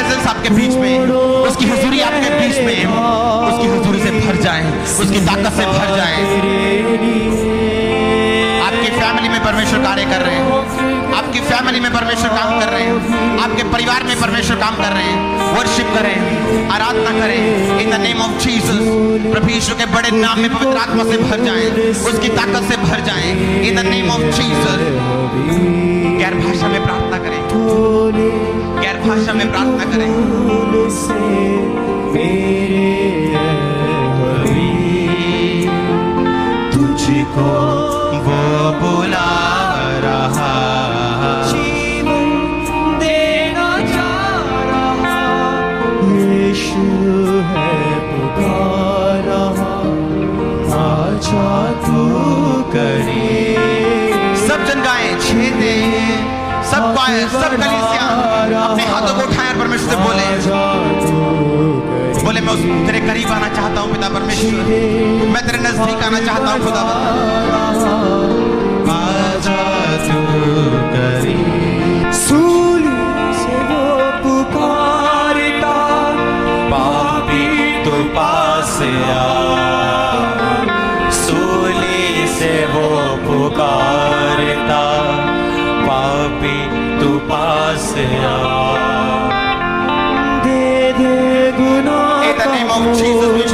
Presence आपके बीच में, उसकी हुजूरी आपके बीच में, उसकी हुजूरी से भर जाए, उसकी ताकत से भर जाए। आपकी फैमिली में परमेश्वर कार्य कर रहे हैं, आपकी फैमिली में परमेश्वर काम कर रहे हैं, आपके परिवार में परमेश्वर काम कर रहे हैं। वर्शिप करें, आराधना करें in the name of Jesus. प्रभु यीशु के बड़े नाम में पवित्र आत्मा से भर जाएं, उसकी ताकत से भर जाएं इन द नेम ऑफ जीसस। गैर भाषा में प्रार्थना करें, गैर भाषा में प्रार्थना करें। तुझको वो बुला रहा, जीवन देना चाह रहा, यीशु है पुकार रहा, आजा तू करे। सब जन गाएं, छेदे सब गाएं, सब कलीसिया अपने हाथों को उठाएं और परमेश्वर से बोले मैं तेरे करीब आना चाहता हूँ पिता परमेश्वर, मैं तेरे नजदीक आना चाहता हूँ खुदा। आजा तू करी। सूली से वो पुकारता, पापी तो पास आ, सूली से वो पुकारता, पापी तो पास आ। In the name of Jesus, which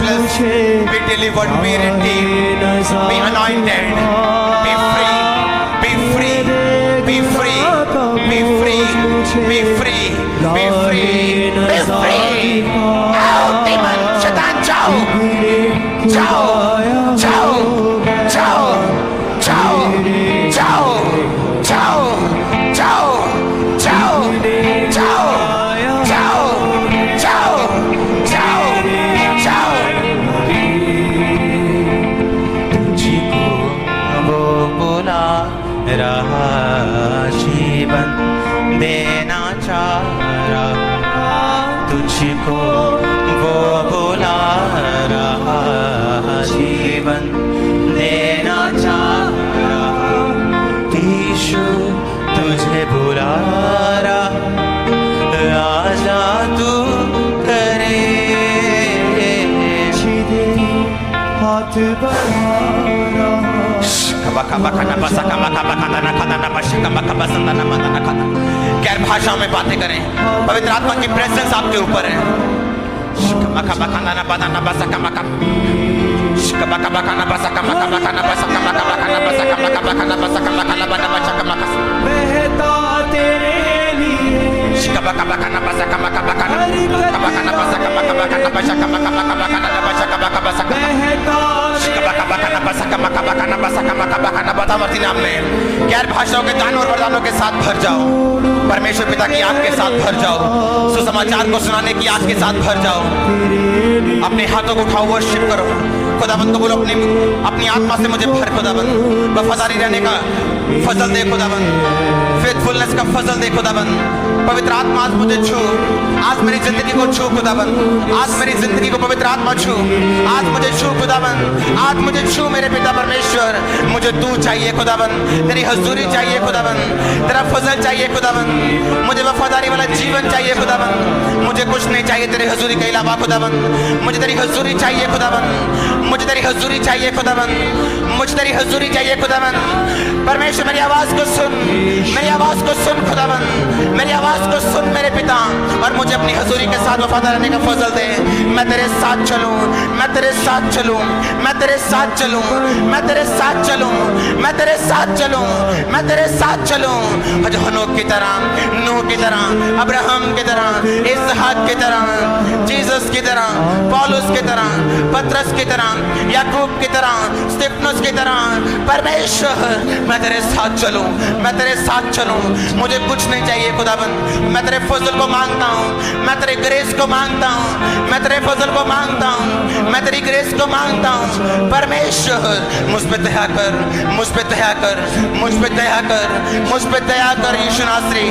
be delivered, be redeemed, be anointed, be free, be free, be free, be free, be free, be free, be free. Out, demon, शैतान जाओ, जाओ, जाओ, जाओ, जाओ, जाओ, जाओ, जाओ, जाओ, जाओ, रहा, जीवन देना चाह रहा, तुझको वो बुला रहा, जीवन देना चाह रहा, यीशु तुझे बुला रहा, आजा तू करे। हाथ बढ़ा रहा, गैर भाषाओं में बातें करें, पवित्र आत्मा की प्रेजेंस आपके ऊपर है। बहता तेरे लिए, नाम में गैर भाषाओं के दानों और वरदानों के साथ भर जाओ। परमेश्वर पिता की आग के साथ भर जाओ, सुसमाचार को सुनाने की आग के साथ भर जाओ। अपने हाथों को उठाओ, वर्शिप करो खुदाबंद को, बोलो अपनी आत्मा से मुझे भर खुदाबंद, वफादारी रहने का फजल दे खुदाबंद, फेथफुलनेस का फजल दे खुदाबंद। पवित्र आत्मा आज मुझे छू, आज मेरी जिंदगी को छू खुदाबंद, आज मेरी जिंदगी को पवित्र आत्मा छू, आज मुझे छू खुदाबंद, आज मुझे छू मेरे पिता परमेश्वर। मुझे तू चाहिए खुदाबंद, तेरी हजूरी चाहिए खुदाबंद, तेरा फजल चाहिए खुदाबंद, मुझे वफादारी वाला जीवन चाहिए खुदाबंद। मुझे कुछ नहीं चाहिए तेरे हजूरी के अलावा खुदाबंद, मुझे तेरी हजूरी चाहिए खुदाबंद, मुझे तेरी हजूरी चाहिए खुदाबंद, मुझे तेरी हजूरी चाहिए खुदाबंद। परमेश्वर मेरी आवाज को सुन, मेरी आवाज को सुन खुदाबंद, मेरी आवाज को सुन मेरे पिता, और मुझे अपनी हजूरी के साथ वफादार रहने का फजल दे। मैं तेरे साथ चलूं, मैं तेरे साथ चलूं, मैं तेरे साथ चलूं, मैं तेरे साथ चलूं, मैं तेरे साथ चलूं, मैं तेरे साथ चलूं। हनोक की तरह, नूह की तरह, अब्राहम की तरह, इसहाक की तरह, जीसस की तरह, पौलुस की तरह, पतरस की तरह, याकूब की तरह, स्तिफनुस की तरह। परमेश्वर मैं तेरे साथ चलूं, मैं तेरे साथ चलूं। मुझे कुछ नहीं चाहिए खुदाबंद, मैं तेरे फजल को मांगता हूँ, मैं तेरे ग्रेस को मांगता हूँ, मैं तेरे फजल को मांगता हूँ, मैं तेरी ग्रेस को मांगता हूँ। परमेश्वर मुझ पे दया कर, मुझ पे दया कर, मुझ पे दया कर, मुझ पे दया कर। यीशु नासरी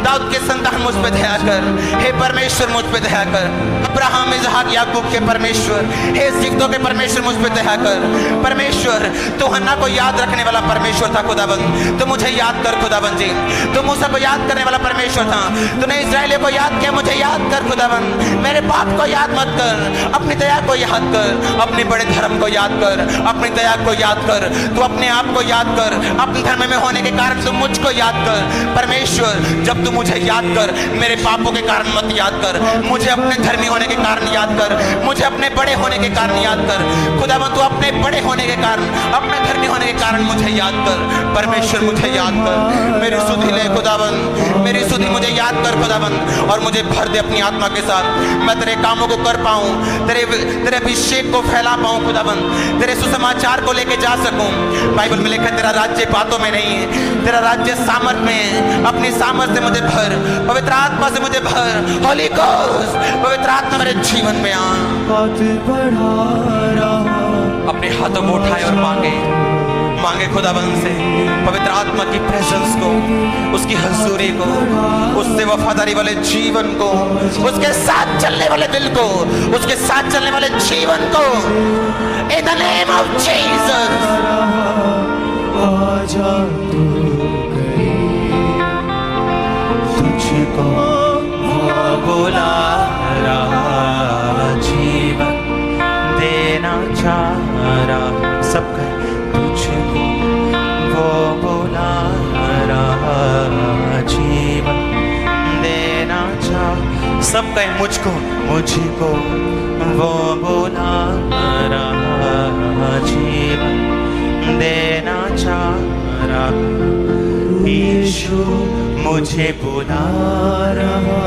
दाऊद के संतान मुझ पे दया कर, हे परमेश्वर मुझ पे दया कर। अब्राहम इसहाक याकूब के परमेश्वर, हे सिद्धों के परमेश्वर मुझ पे दया कर। परमेश्वर तू हन्ना को याद रखने वाला परमेश्वर था खुदाबंद, तो मुझे याद कर खुदाबंद जी। तू मूसा को याद करने वाला परमेश्वर था, था। तूने इस्राएलियों को याद किया, मुझे याद कर खुदावंद। मेरे पाप को याद मत कर, अपनी दया को याद कर, अपने बड़े धर्म को याद कर, अपनी दया को याद कर। तू अपने आप को याद कर, अपने धर्म में होने के कारण तू मुझको याद कर। परमेश्वर, जब तू मुझे याद कर, मेरे पापों के कारण मत याद कर, मुझे अपने धर्मी होने के कारण याद कर, मुझे अपने बड़े होने के कारण याद कर। खुदावंद, तू अपने बड़े होने के कारण, अपने धर्मी होने के कारण मुझे याद कर। परमेश्वर, मुझे याद कर, मेरी सुधि ले खुदावंद, मेरी सुधि मुझे याद कर खुदावंद, और मुझे भर दे अपनी आत्मा के साथ। मैं तेरे कामों को कर पाऊं, तेरे अभिषेक को फैला पाऊं खुदावंद, तेरे सुसमाचार को लेके जा सकूं। बाइबल में लिखा है, तेरा राज्य बातों में नहीं है, तेरा राज्य सामर्थ में है। अपनी सामर्थ से मुझे भर, पवित्र आत्मा से मुझे भर। होली गोस्ट, पवित्र आत्मा मेरे जीवन में आ। हाथ बढ़ा रहा, अपने हाथों को उठाए और मांगे खुदाबंद से पवित्र आत्मा की प्रेजेंस को, उसकी हजूरी को, उससे वफादारी वाले जीवन को, उसके साथ चलने वाले दिल को, उसके साथ चलने वाले जीवन को। इन द नेम ऑफ जीसस, आजा तू करीब, तुझको वो बुला रहा, जीवन देना चाह रहा। सब कहे, तुझको वो बुला रहा, जीवन देना चाह। सब कहे, मुझको वो बुला रहा, जीवन देना चाह रहा। यीशु मुझे बुला रहा,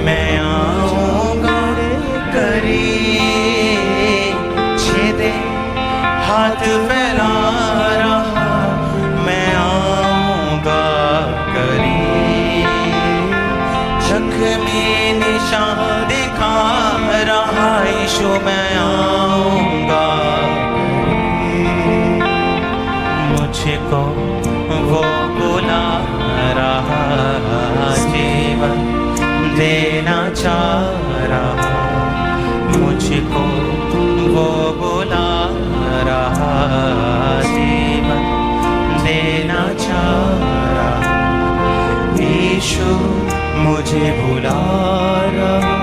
मैं आऊंगा करीब, छेदे हाथ फैला रहा, मैं आऊंगा करीब, जख्मी निशान दिखा रहा। यीशु, मैं आऊंगा, मुझको वो बुला रहा, जीवन देना चाह रहा। मुझको वो बुला रहा, जीवन देना चाह रहा। यीशु मुझे बुला रहा,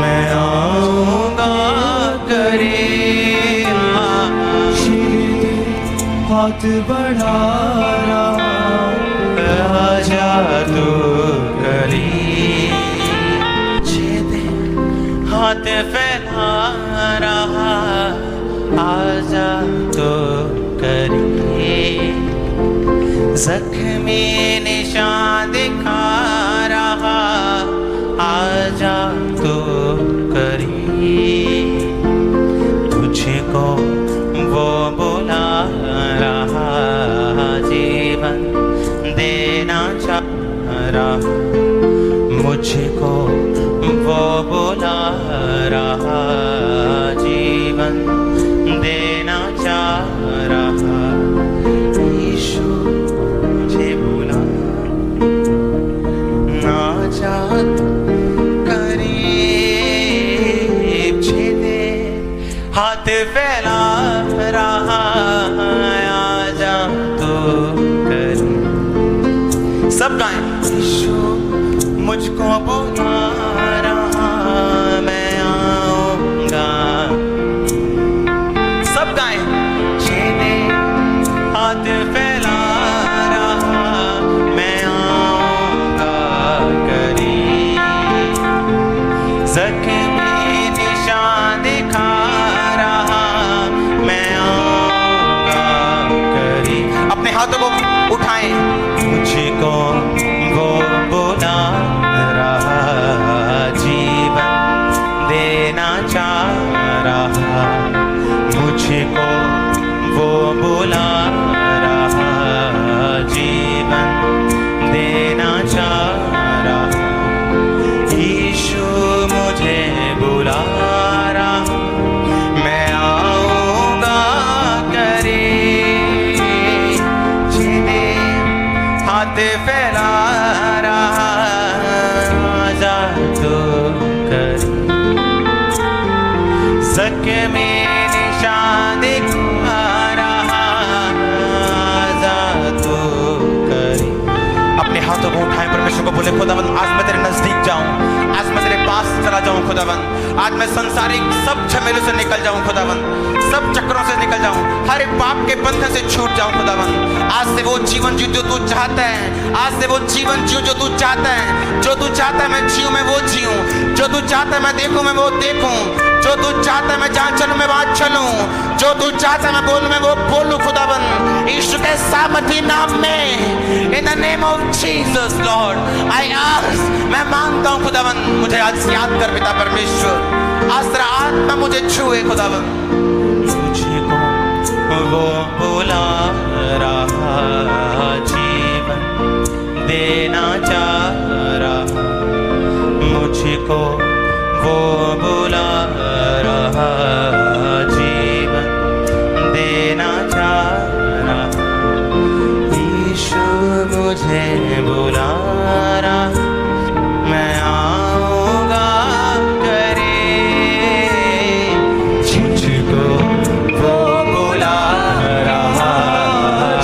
मैं आऊंगा करीब, हाथ बढ़ा रहा, आजा तू करीब, छेदे हाथ फैला रहा, आजा तू करीब, जख्मी निशान दिखा रहा, आजा तू करीब, तुझको वो बुला रहा, जीवन देना चाह रहा। मुझको वो बुला रहा, जीवन देना चाह रहा। यीशु मुझे बुला ना चाह, करीब छेदे हाथ फैला रहा, आजा तू करीब। सब गाएं, यीशु मुझको बुला रहा, मैं आऊंगा। सब गाएं, छेदे हाथ फैला रहा, मैं आऊंगा करीब, जख्मी निशान दिखा रहा, मैं आऊंगा करीब। अपने हाथों को उठाएं, मुझको वो बुला रहा, जीवन देना चाह रहा। मुझको वो बुला रहा, जीवन देना चाह रहा। यीशु मुझे बुला रहा, मैं आऊंगा करीब, छेदे हाथ फैला रहा, आजा तू करीब, जख्मी निशान दिखा रहा, आजा तू करीब। अपने हाथों को उठाएं, परमेश्वर को को बोले खुदावन आज मैं तेरे नजदीक जाऊं, आज मैं तेरे पास चला जाऊं खुदावन, आज मैं संसारिक सब झमेलों से निकल जाऊं खुदावन, सब चक्रों से निकल जाऊं, हर एक पाप के बंधन से छूट जाऊं खुदावन। आज से वो जीवन जीऊं जो तू चाहता है, आज से वो जीवन जीऊं जो तू चाहता है, जो तू चाहता है मैं जीऊं मैं वो जीऊं, जो तू चाहता है मैं देखूं मैं वो देखूं, जो तू चाहता है मैं जहां चलूं मैं वहां चलूं, जो तू चाहता है मैं बोलूं मैं वो बोलूं खुदावन, यीशु के सामर्थी नाम में, इन the name of Jesus Lord I ask, मैं मांगता हूं खुदावन मुझे आज याद कर पिता परमेश्वर, आज तेरा आत्मा मुझे छुए खुदावन। मुझको वो बुला रहा, जीवन देना चाह रहा, मुझको वो बुला रहा, जीवन देना चाह रहा, यीशु मुझे बुला रहा, मैं आऊंगा करे, मुझको वो बुला रहा,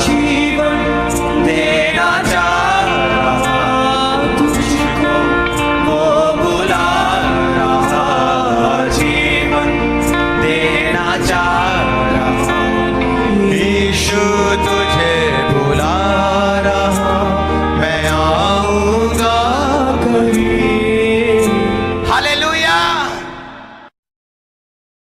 जीवन देना चाह रहा, तुझको वो बुला रहा, जीवन देना चाह रहा, यीशु